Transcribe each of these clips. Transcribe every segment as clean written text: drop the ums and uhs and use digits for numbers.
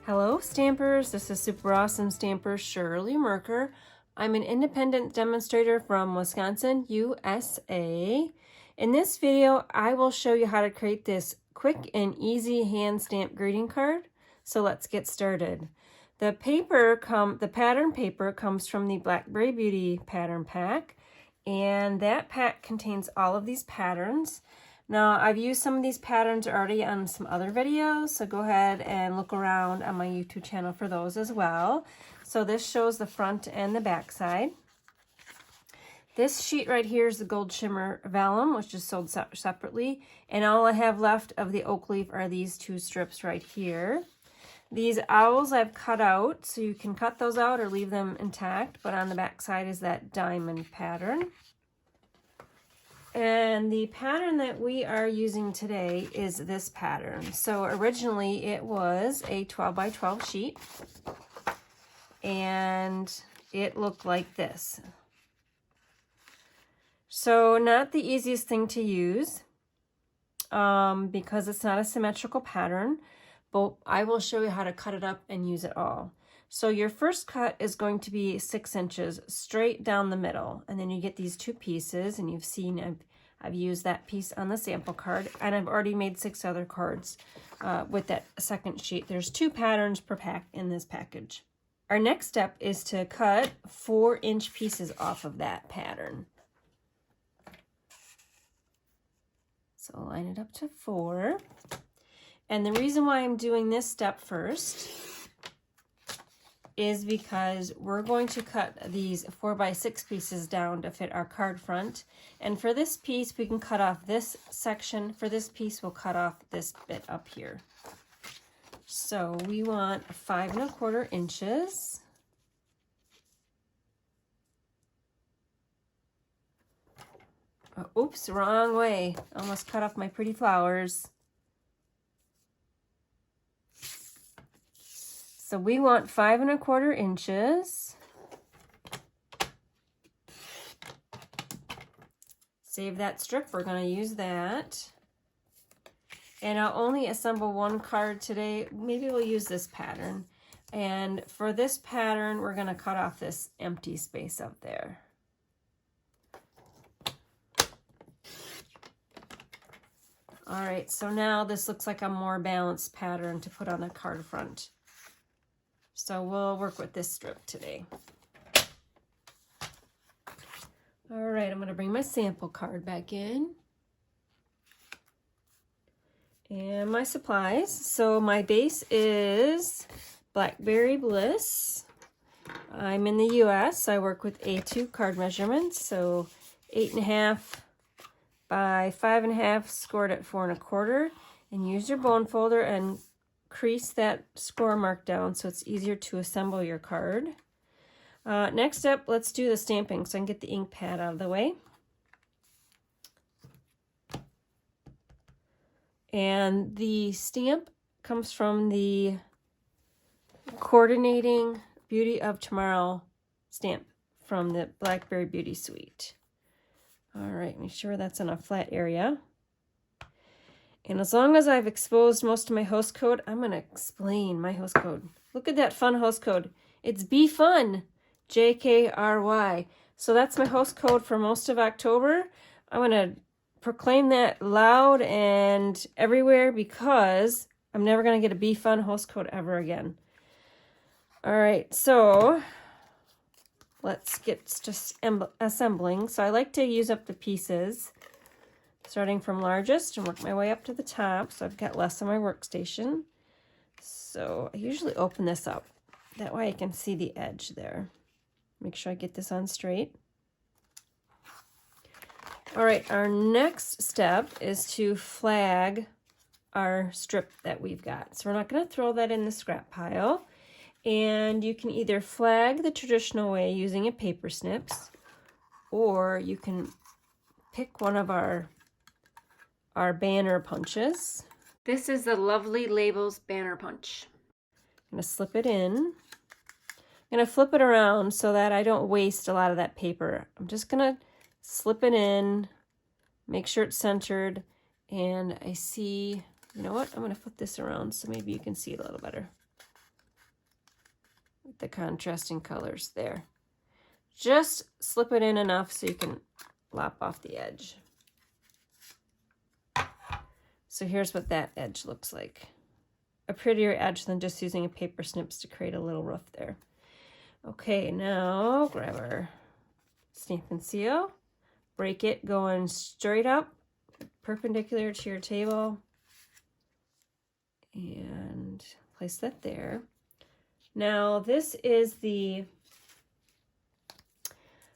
Hello Stampers, this is super awesome stamper Shirley Merker. I'm an independent demonstrator from Wisconsin, USA. In this video, I will show you how to create this quick and easy hand stamp greeting card. So let's get started. The pattern paper comes from the Blackberry Beauty pattern pack, and that pack contains all of these patterns. Now, I've used some of these patterns already on some other videos, so go ahead and look around on my YouTube channel for those as well. So this shows the front and the back side. This sheet right here is the gold shimmer vellum, which is sold separately, and all I have left of the oak leaf are these two strips right here. These owls I've cut out, so you can cut those out or leave them intact, but on the back side is that diamond pattern. And the pattern that we are using today is this pattern. So originally it was a 12 by 12 sheet, and it looked like this. So not the easiest thing to use because it's not a symmetrical pattern, but I will show you how to cut it up and use it all. So your first cut is going to be 6 inches straight down the middle, and then you get these two pieces, and you've seen I've used that piece on the sample card, and I've already made 6 other cards with that second sheet. There's 2 patterns per pack in this package. Our next step is to cut 4-inch pieces off of that pattern. So line it up to 4. And the reason why I'm doing this step first is because we're going to cut these 4 by 6 pieces down to fit our card front. And for this piece, we can cut off this section. For this piece, we'll cut off this bit up here. So we want 5 1/4 inches. Oh, oops, wrong way. Almost cut off my pretty flowers. So we want 5 1/4 inches. Save that strip, we're going to use that. And I'll only assemble one card today. Maybe we'll use this pattern. And for this pattern, we're going to cut off this empty space up there. All right, so now this looks like a more balanced pattern to put on the card front. So we'll work with this strip today. All right, I'm going to bring my sample card back in. And my supplies. So my base is Blackberry Bliss. I'm in the US. I work with A2 card measurements. So 8 1/2 by 5 1/2 scored at 4 1/4. And use your bone folder and crease that score mark down so it's easier to assemble your card. Next up, let's do the stamping so I can get the ink pad out of the way. And the stamp comes from the Coordinating Beauty of Tomorrow stamp from the Blackberry Beauty Suite. All right, make sure that's in a flat area. And as long as I've exposed most of my host code, I'm going to explain my host code. Look at that fun host code. It's BFUN, JKRY. So that's my host code for most of October. I'm going to proclaim that loud and everywhere because I'm never going to get a BFUN host code ever again. All right, so let's get just assembling. So I like to use up the pieces, starting from largest and work my way up to the top, so I've got less on my workstation. So I usually open this up. That way I can see the edge there. Make sure I get this on straight. All right, our next step is to flag our strip that we've got. So we're not going to throw that in the scrap pile. And you can either flag the traditional way using a paper snips, or you can pick one of our banner punches. This is the Lovely Labels banner punch. I'm going to slip it in. I'm going to flip it around so that I don't waste a lot of that paper. I'm just going to slip it in, make sure it's centered, and I see, you know what, I'm going to flip this around so maybe you can see it a little better. with the contrasting colors there. Just slip it in enough so you can lop off the edge. So here's what that edge looks like. A prettier edge than just using a paper snips to create a little roof there. Okay, now grab our Stampin' Seal, break it going straight up, perpendicular to your table, and place that there. Now this is the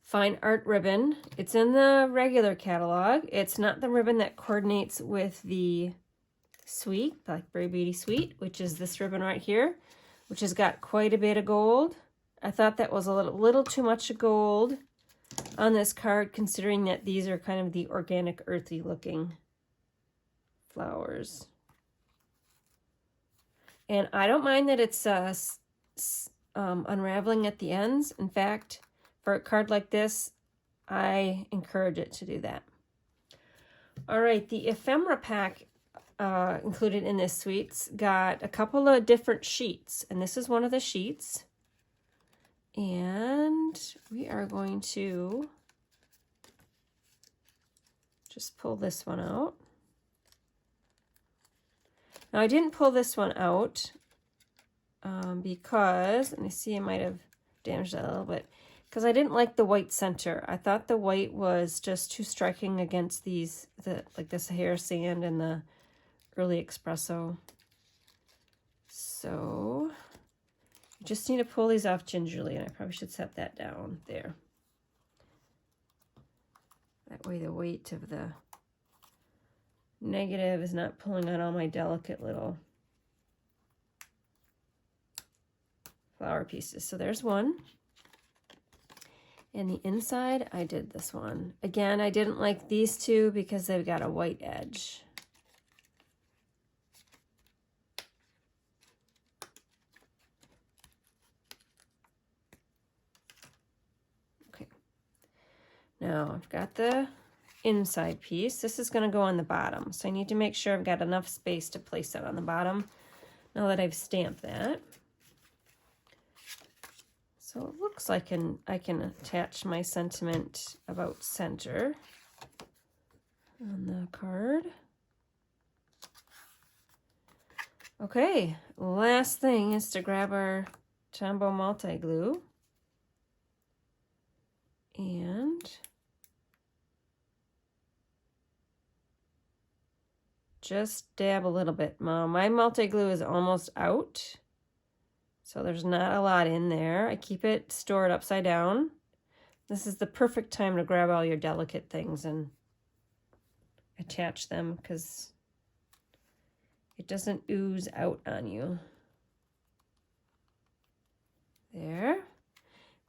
Fine Art ribbon. It's in the regular catalog. It's not the ribbon that coordinates with the Suite, Blackberry Beauty Suite, which is this ribbon right here, which has got quite a bit of gold. I thought that was a little too much gold on this card, considering that these are kind of the organic, earthy looking flowers. And I don't mind that it's unraveling at the ends. In fact, for a card like this, I encourage it to do that. All right, the ephemera pack included in this suite's got a couple of different sheets, and this is one of the sheets. And we are going to just pull this one out. Now I didn't pull this one out because, let me see, I might have damaged that a little bit, because I didn't like the white center. I thought the white was just too striking against these, like the Sahara sand and the early espresso. So you just need to pull these off gingerly, and I probably should set that down there. That way the weight of the negative is not pulling on all my delicate little flower pieces. So there's one. And the inside, I did this one. Again, I didn't like these two because they've got a white edge. Okay. Now I've got the inside piece. This is going to go on the bottom, so I need to make sure I've got enough space to place it on the bottom now that I've stamped that. So it looks like I can attach my sentiment about center on the card. Okay, last thing is to grab our Tombow multi-glue and just dab a little bit. My multi-glue is almost out, so there's not a lot in there. I keep it stored upside down. This is the perfect time to grab all your delicate things and attach them, because it doesn't ooze out on you. There.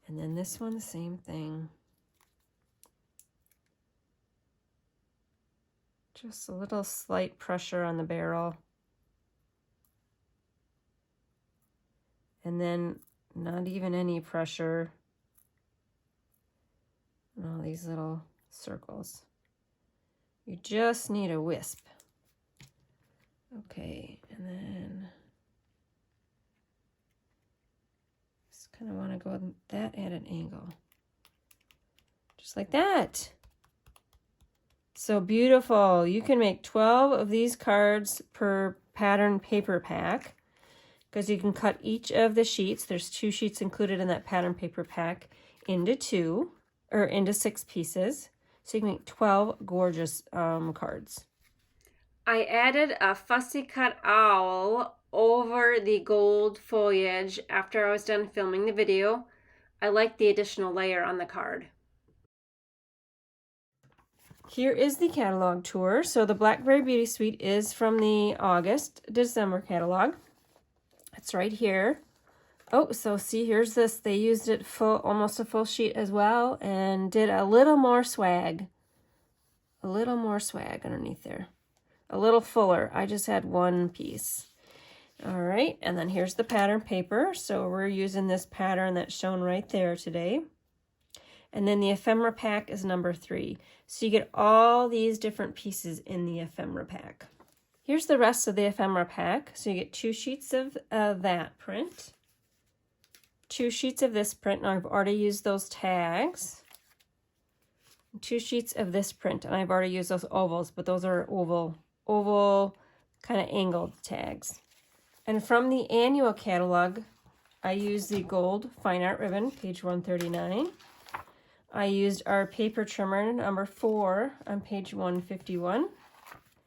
And then this one, the same thing. Just a little slight pressure on the barrel. And then not even any pressure on all these little circles. You just need a wisp. Okay, and then just kind of want to go that at an angle. Just like that. So beautiful. You can make 12 of these cards per pattern paper pack, because you can cut each of the sheets, there's 2 sheets included in that pattern paper pack, into 6 pieces. So you can make 12 gorgeous cards. I added a fussy cut owl over the gold foliage after I was done filming the video. I like the additional layer on the card. Here is the catalog tour. So the Blackberry Beauty Suite is from the August-December catalog. It's right here. Oh, so see, here's this. They used it full, almost a full sheet as well, and did a little more swag. A little more swag underneath there. A little fuller. I just had one piece. All right, and then here's the pattern paper. So we're using this pattern that's shown right there today. And then the ephemera pack is number 3. So you get all these different pieces in the ephemera pack. Here's the rest of the ephemera pack. So you get 2 sheets of that print, 2 sheets of this print. Now I've already used those tags. 2 sheets of this print, and I've already used those ovals, but those are oval kind of angled tags. And from the annual catalog, I used the gold fine art ribbon, page 139. I used our paper trimmer number 4 on page 151.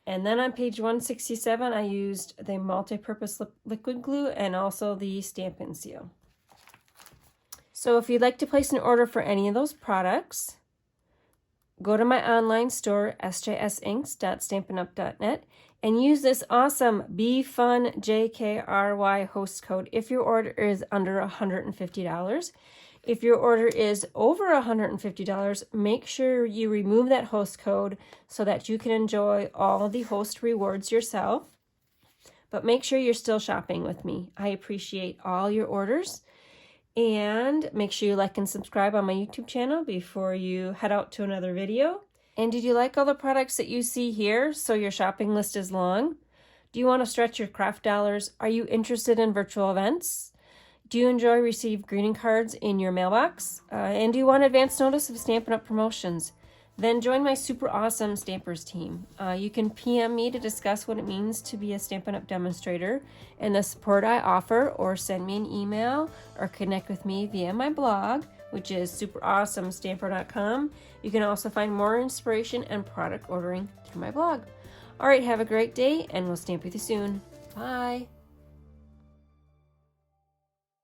And then on page 167, I used the multi-purpose liquid glue and also the Stampin' Seal. So if you'd like to place an order for any of those products, go to my online store, sjsinks.stampinup.net, and use this awesome BFUNJKRY host code if your order is under $150. If your order is over $150, make sure you remove that host code so that you can enjoy all the host rewards yourself. But make sure you're still shopping with me. I appreciate all your orders. And make sure you like and subscribe on my YouTube channel before you head out to another video. And did you like all the products that you see here so your shopping list is long? Do you want to stretch your craft dollars? Are you interested in virtual events? Do you enjoy receiving greeting cards in your mailbox? And do you want advance notice of Stampin' Up! Promotions? Then join my super awesome Stampers team. You can PM me to discuss what it means to be a Stampin' Up! Demonstrator and the support I offer, or send me an email or connect with me via my blog, which is superawesomestamper.com. You can also find more inspiration and product ordering through my blog. All right, have a great day, and we'll stamp with you soon. Bye.